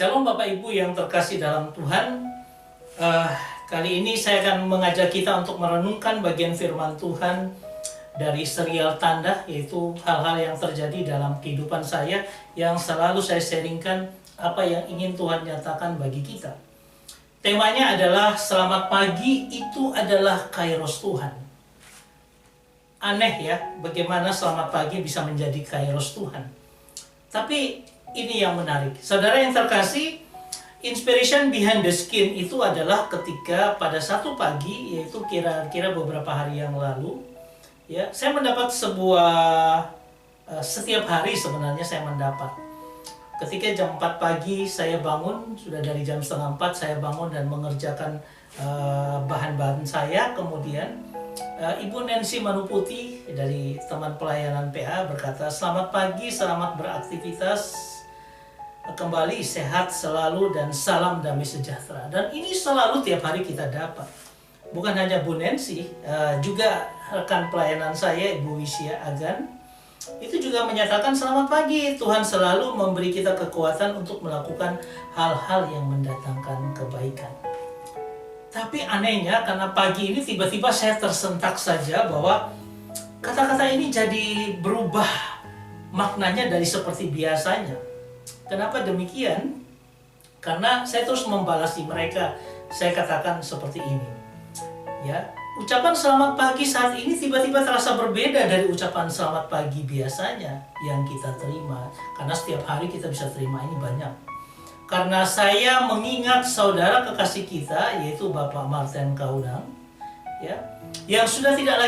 Shalom Bapak Ibu yang terkasih dalam Tuhan. Eh, Kali ini saya akan mengajak kita untuk merenungkan bagian firman Tuhan dari serial Tanda, yaitu hal-hal yang terjadi dalam kehidupan saya yang selalu saya sharingkan apa yang ingin Tuhan nyatakan bagi kita. Temanya adalah selamat pagi itu adalah kairos Tuhan. Aneh ya, bagaimana selamat pagi bisa menjadi kairos Tuhan. Tapi ini yang menarik. Saudara yang terkasih, inspiration behind the skin itu adalah ketika pada satu pagi, yaitu kira-kira beberapa hari yang lalu, ya, saya mendapat sebuah setiap hari sebenarnya saya mendapat. Ketika jam 4 pagi saya bangun, sudah dari jam setengah 4 saya bangun dan mengerjakan bahan-bahan saya. Kemudian Ibu Nancy Manuputi dari teman pelayanan PA berkata, "Selamat pagi, selamat beraktivitas, kembali sehat selalu dan salam damai sejahtera." Dan ini selalu tiap hari kita dapat. Bukan hanya Bu Nancy, juga rekan pelayanan saya Ibu Wisya Agan itu juga menyatakan selamat pagi, Tuhan selalu memberi kita kekuatan untuk melakukan hal-hal yang mendatangkan kebaikan. Tapi anehnya karena pagi ini tiba-tiba saya tersentak saja bahwa kata-kata ini jadi berubah maknanya dari seperti biasanya. Kenapa demikian? Karena saya terus membalasi mereka. Saya katakan seperti ini. Ya, ucapan selamat pagi saat ini tiba-tiba terasa berbeda dari ucapan selamat pagi biasanya yang kita terima. Karena setiap hari kita bisa terima ini banyak. Karena saya mengingat saudara kekasih kita, yaitu Bapak Martin Kaunang, ya, yang sudah tidak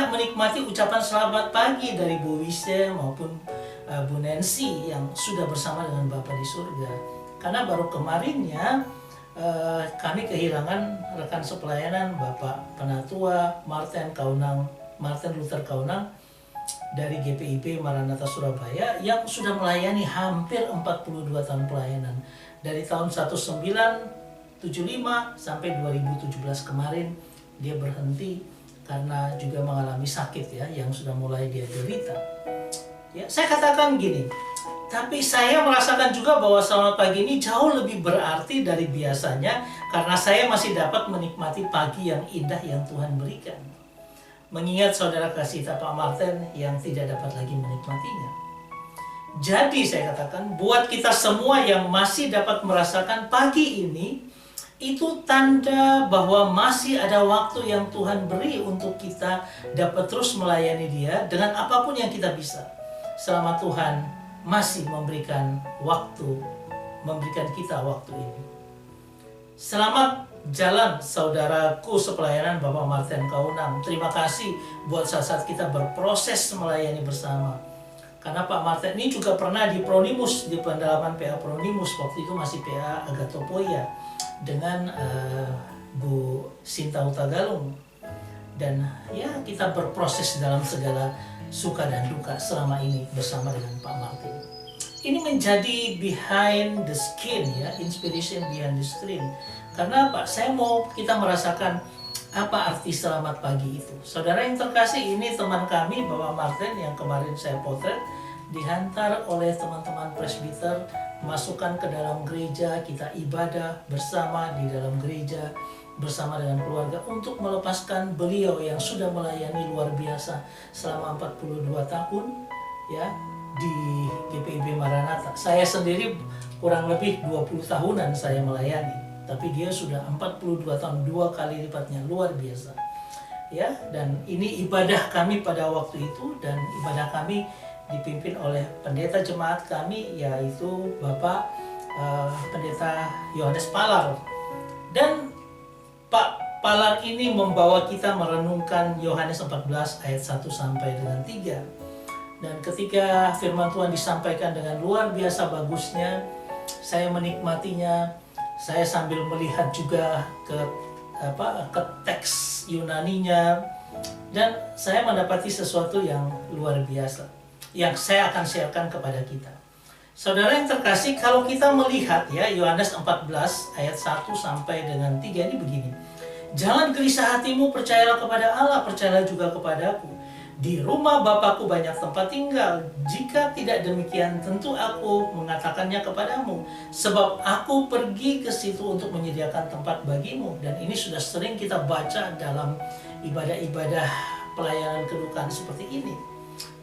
menikmati ucapan selamat pagi dari Bu Wisya maupun Bu Nancy yang sudah bersama dengan Bapa di surga. Karena baru kemarinnya kami kehilangan rekan sepelayanan Bapak Penatua Martin Luther Kaunang dari GPIP Maranatha Surabaya yang sudah melayani hampir 42 tahun pelayanan. Dari tahun 1975 sampai 2017 kemarin dia berhenti karena juga mengalami sakit ya yang sudah mulai dia derita. Ya, saya katakan gini, tapi saya merasakan juga bahwa selamat pagi ini jauh lebih berarti dari biasanya karena saya masih dapat menikmati pagi yang indah yang Tuhan berikan. Mengingat saudara kasih Pak Martin yang tidak dapat lagi menikmatinya. Jadi saya katakan, buat kita semua yang masih dapat merasakan pagi ini, itu tanda bahwa masih ada waktu yang Tuhan beri untuk kita dapat terus melayani Dia dengan apapun yang kita bisa. Selama Tuhan masih memberikan kita waktu ini. Selamat jalan saudaraku sepelayanan Bapak Martin Kaunang. Terima kasih buat saat-saat kita berproses melayani bersama. Karena Pak Martin ini juga pernah di Pronimus, di pendalaman PA Pronimus, waktu itu masih PA Agatopoya dengan Bu Sinta Utagalung. Dan ya kita berproses dalam segala suka dan duka selama ini bersama dengan Pak Martin. Ini menjadi behind the skin ya, inspiration behind the screen. Karena apa? Saya mau kita merasakan apa arti selamat pagi itu. Saudara yang terkasih, ini teman kami Bapak Martin yang kemarin saya potret, dihantar oleh teman-teman presbiter, masukkan ke dalam gereja, kita ibadah bersama di dalam gereja bersama dengan keluarga untuk melepaskan beliau yang sudah melayani luar biasa selama 42 tahun ya di GPIB Maranatha. Saya sendiri kurang lebih 20 tahunan saya melayani, tapi dia sudah 42 tahun, 2 kali lipatnya, luar biasa. Ya, dan ini ibadah kami pada waktu itu, dan ibadah kami dipimpin oleh pendeta jemaat kami yaitu Bapak Pendeta Yohanes Palar. Dan Pak Palar ini membawa kita merenungkan Yohanes 14 ayat 1 sampai dengan 3. Dan ketika firman Tuhan disampaikan dengan luar biasa bagusnya, saya menikmatinya. Saya sambil melihat juga ke teks Yunaninya, dan saya mendapati sesuatu yang luar biasa yang saya akan sharekan kepada kita. Saudara yang terkasih, kalau kita melihat ya Yohanes 14 ayat 1 sampai dengan 3 ini begini. Jangan gelisah hatimu, percayalah kepada Allah, percayalah juga kepadaku. Di rumah Bapakku banyak tempat tinggal. Jika tidak demikian, tentu aku mengatakannya kepadamu. Sebab aku pergi ke situ untuk menyediakan tempat bagimu. Dan ini sudah sering kita baca dalam ibadah-ibadah pelayanan kedukaan seperti ini.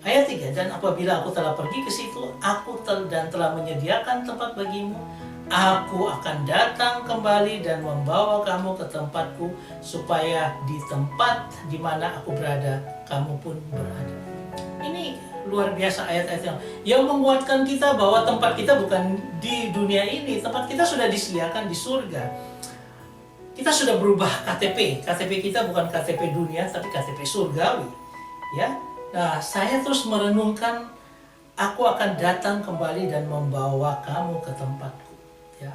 Ayat 3, dan apabila aku telah pergi ke situ, dan telah menyediakan tempat bagimu, aku akan datang kembali dan membawa kamu ke tempatku, supaya di tempat di mana aku berada, kamu pun berada. Ini luar biasa ayat-ayat yang menguatkan kita bahwa tempat kita bukan di dunia ini, tempat kita sudah disediakan di surga. Kita sudah berubah KTP kita bukan KTP dunia, tapi KTP surgawi. Ya, nah saya terus merenungkan, aku akan datang kembali dan membawa kamu ke tempatku. Ya,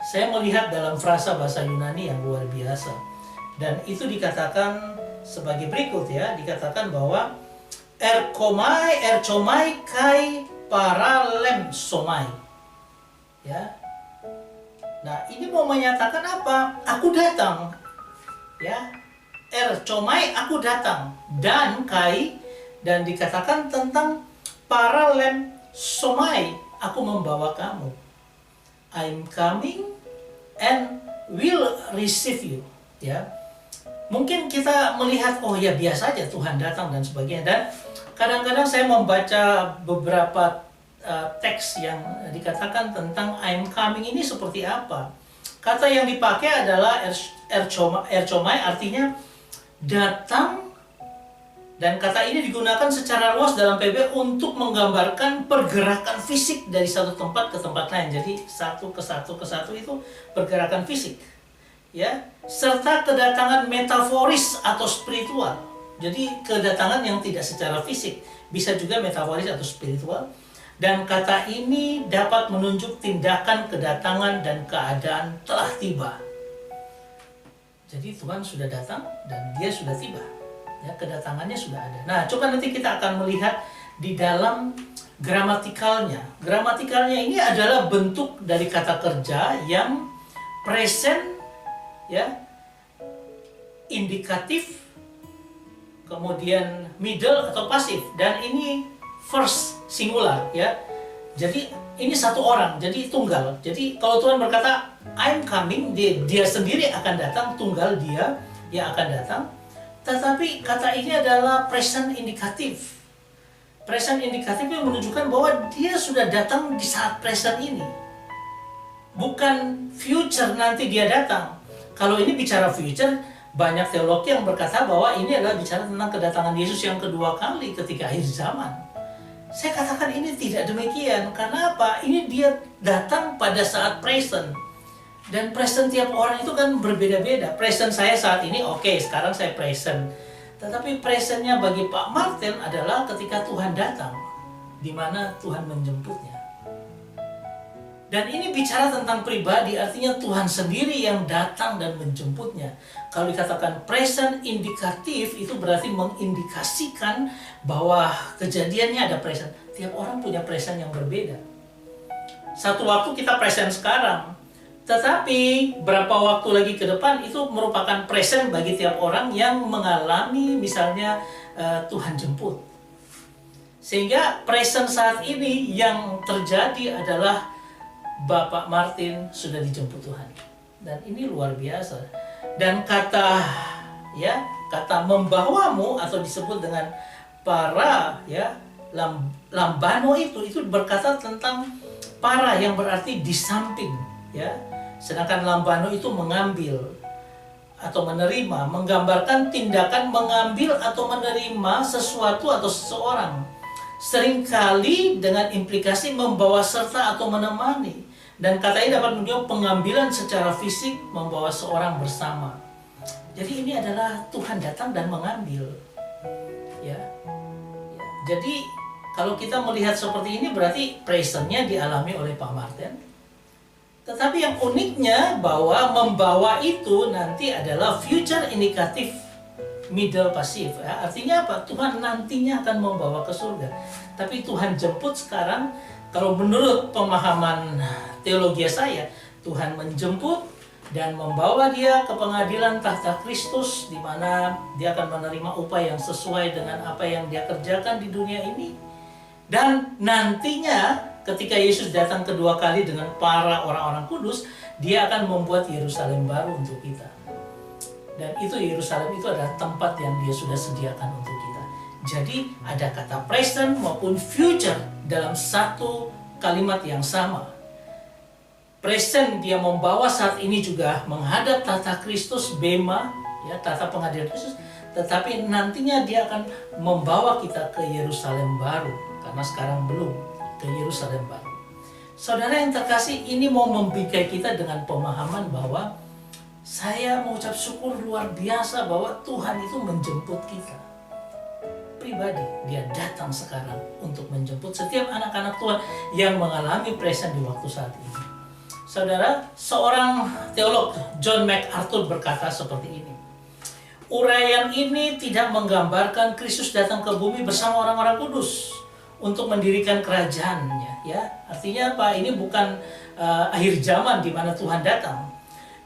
saya melihat dalam frasa bahasa Yunani yang luar biasa, dan itu dikatakan sebagai berikut ya, dikatakan bahwa erchomai kai paralemsomai. Ya, nah ini mau menyatakan apa? Aku datang. Ya, erchomai aku datang, dan kai, dan dikatakan tentang paralemsomai, aku membawa kamu. I'm coming and will receive you. Ya, mungkin kita melihat, oh ya biasa aja Tuhan datang dan sebagainya. Dan kadang-kadang saya membaca beberapa teks yang dikatakan tentang I'm coming ini seperti apa. Kata yang dipakai adalah erchomai, artinya datang. Dan kata ini digunakan secara luas dalam PB untuk menggambarkan pergerakan fisik dari satu tempat ke tempat lain. Jadi satu ke satu itu pergerakan fisik. Ya, serta kedatangan metaforis atau spiritual. Jadi kedatangan yang tidak secara fisik, bisa juga metaforis atau spiritual. Dan kata ini dapat menunjuk tindakan kedatangan dan keadaan telah tiba. Jadi Tuhan sudah datang dan Dia sudah tiba. Ya, kedatangannya sudah ada. Nah, coba nanti kita akan melihat di dalam gramatikalnya. Gramatikalnya ini adalah bentuk dari kata kerja yang present, ya, indikatif, kemudian middle atau pasif, dan ini first singular, ya. Jadi ini satu orang, jadi tunggal. Jadi kalau Tuhan berkata I'm coming, dia sendiri akan datang, tunggal dia akan datang. Tetapi kata ini adalah present indikatif. Present indikatif yang menunjukkan bahwa dia sudah datang di saat present ini. Bukan future nanti dia datang. Kalau ini bicara future, banyak teologi yang berkata bahwa ini adalah bicara tentang kedatangan Yesus yang kedua kali ketika akhir zaman. Saya katakan ini tidak demikian. Karena apa? Ini dia datang pada saat present. Dan present tiap orang itu kan berbeda-beda. Present saya saat ini, oke, sekarang saya present. Tetapi presentnya bagi Pak Martin adalah ketika Tuhan datang, di mana Tuhan menjemputnya. Dan ini bicara tentang pribadi, artinya Tuhan sendiri yang datang dan menjemputnya. Kalau dikatakan present indikatif, itu berarti mengindikasikan bahwa kejadiannya ada present. Tiap orang punya present yang berbeda. Satu waktu kita present sekarang, tetapi berapa waktu lagi ke depan itu merupakan present bagi tiap orang yang mengalami misalnya Tuhan jemput. Sehingga present saat ini yang terjadi adalah Bapak Martin sudah dijemput Tuhan. Dan ini luar biasa. Dan kata membawamu atau disebut dengan para lambano itu berkata tentang para yang berarti di samping, ya. Sedangkan lambano itu mengambil atau menerima, menggambarkan tindakan mengambil atau menerima sesuatu atau seseorang. Seringkali dengan implikasi membawa serta atau menemani. Dan kata ini dapat menunjukkan pengambilan secara fisik membawa seorang bersama. Jadi ini adalah Tuhan datang dan mengambil. Ya. Jadi kalau kita melihat seperti ini berarti presentnya dialami oleh Pak Martin. Tetapi yang uniknya bahwa membawa itu nanti adalah future indikatif middle pasif. Ya, artinya apa? Tuhan nantinya akan membawa ke surga. Tapi Tuhan jemput sekarang, kalau menurut pemahaman teologi saya, Tuhan menjemput dan membawa dia ke pengadilan tahta Kristus, di mana dia akan menerima upah yang sesuai dengan apa yang dia kerjakan di dunia ini. Dan nantinya ketika Yesus datang kedua kali dengan para orang-orang kudus, dia akan membuat Yerusalem baru untuk kita. Dan itu Yerusalem itu adalah tempat yang dia sudah sediakan untuk kita. Jadi ada kata present maupun future dalam satu kalimat yang sama. Present, dia membawa saat ini juga menghadap tahta Kristus, bema, ya, tahta pengadilan Kristus. Tetapi nantinya dia akan membawa kita ke Yerusalem baru, karena sekarang belum ke Yerusalem baru. Saudara yang terkasih, ini mau membikai kita dengan pemahaman bahwa saya mengucap syukur luar biasa bahwa Tuhan itu menjemput kita. Pribadi, dia datang sekarang untuk menjemput setiap anak-anak Tuhan yang mengalami present di waktu saat ini. Saudara, seorang teolog, John MacArthur, berkata seperti ini. Uraian ini tidak menggambarkan Kristus datang ke bumi bersama orang-orang kudus untuk mendirikan kerajaannya. Ya, artinya apa? Ini bukan akhir zaman di mana Tuhan datang,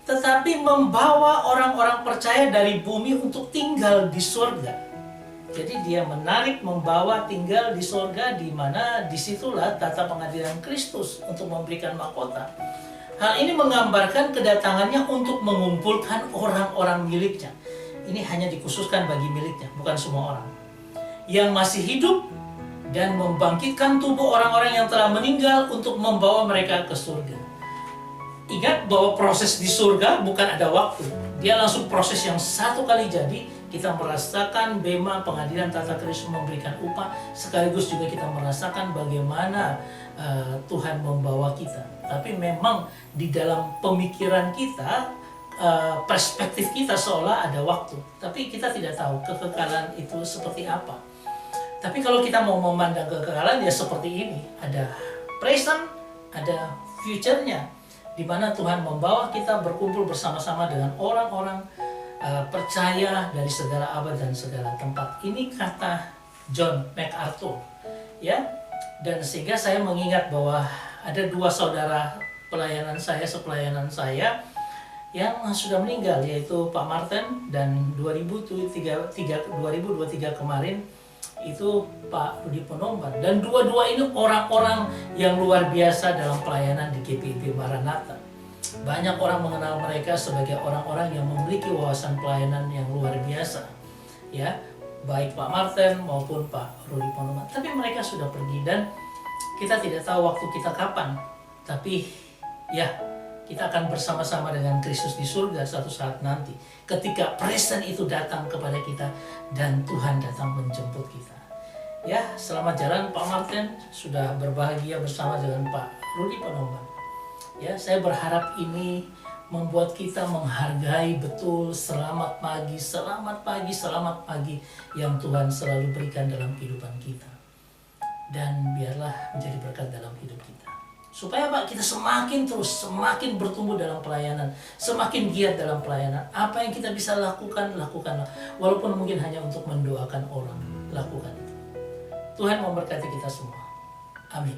tetapi membawa orang-orang percaya dari bumi untuk tinggal di surga. Jadi dia menarik, membawa tinggal di surga, di mana disitulah tata pengadilan Kristus untuk memberikan mahkota. Hal ini menggambarkan kedatangannya untuk mengumpulkan orang-orang miliknya. Ini hanya dikhususkan bagi miliknya, bukan semua orang. Yang masih hidup dan membangkitkan tubuh orang-orang yang telah meninggal untuk membawa mereka ke surga. Ingat bahwa proses di surga bukan ada waktu. Dia langsung proses yang satu kali jadi. Kita merasakan bema pengadilan tata Kristus memberikan upah. Sekaligus juga kita merasakan bagaimana Tuhan membawa kita. Tapi memang di dalam pemikiran kita, perspektif kita seolah ada waktu. Tapi kita tidak tahu kekekalan itu seperti apa. Tapi kalau kita mau memandang kekekalan, ya seperti ini. Ada present, ada future-nya. Di mana Tuhan membawa kita berkumpul bersama-sama dengan orang-orang percaya dari segala abad dan segala tempat. Ini kata John MacArthur. Ya, dan sehingga saya mengingat bahwa ada dua saudara sepelayanan saya yang sudah meninggal, yaitu Pak Martin, dan 2023 kemarin itu Pak Rudi Penomban. Dan dua-dua ini orang-orang yang luar biasa dalam pelayanan di GPIB Maranatha. Banyak orang mengenal mereka sebagai orang-orang yang memiliki wawasan pelayanan yang luar biasa. Ya, baik Pak Martin maupun Pak Rudi Penomban. Tapi mereka sudah pergi dan kita tidak tahu waktu kita kapan. Tapi ya, kita akan bersama-sama dengan Kristus di surga suatu saat nanti. Ketika present itu datang kepada kita dan Tuhan datang menjemput kita. Ya, selamat jalan Pak Martin, sudah berbahagia bersama dengan Pak Rudi Penomban. Ya, saya berharap ini membuat kita menghargai betul selamat pagi yang Tuhan selalu berikan dalam kehidupan kita. Dan biarlah menjadi berkat dalam hidup kita. Supaya Pak, kita semakin bertumbuh dalam pelayanan, semakin giat dalam pelayanan. Apa yang kita bisa lakukan, lakukanlah. Walaupun mungkin hanya untuk mendoakan orang, lakukan itu. Tuhan memberkati kita semua. Amin.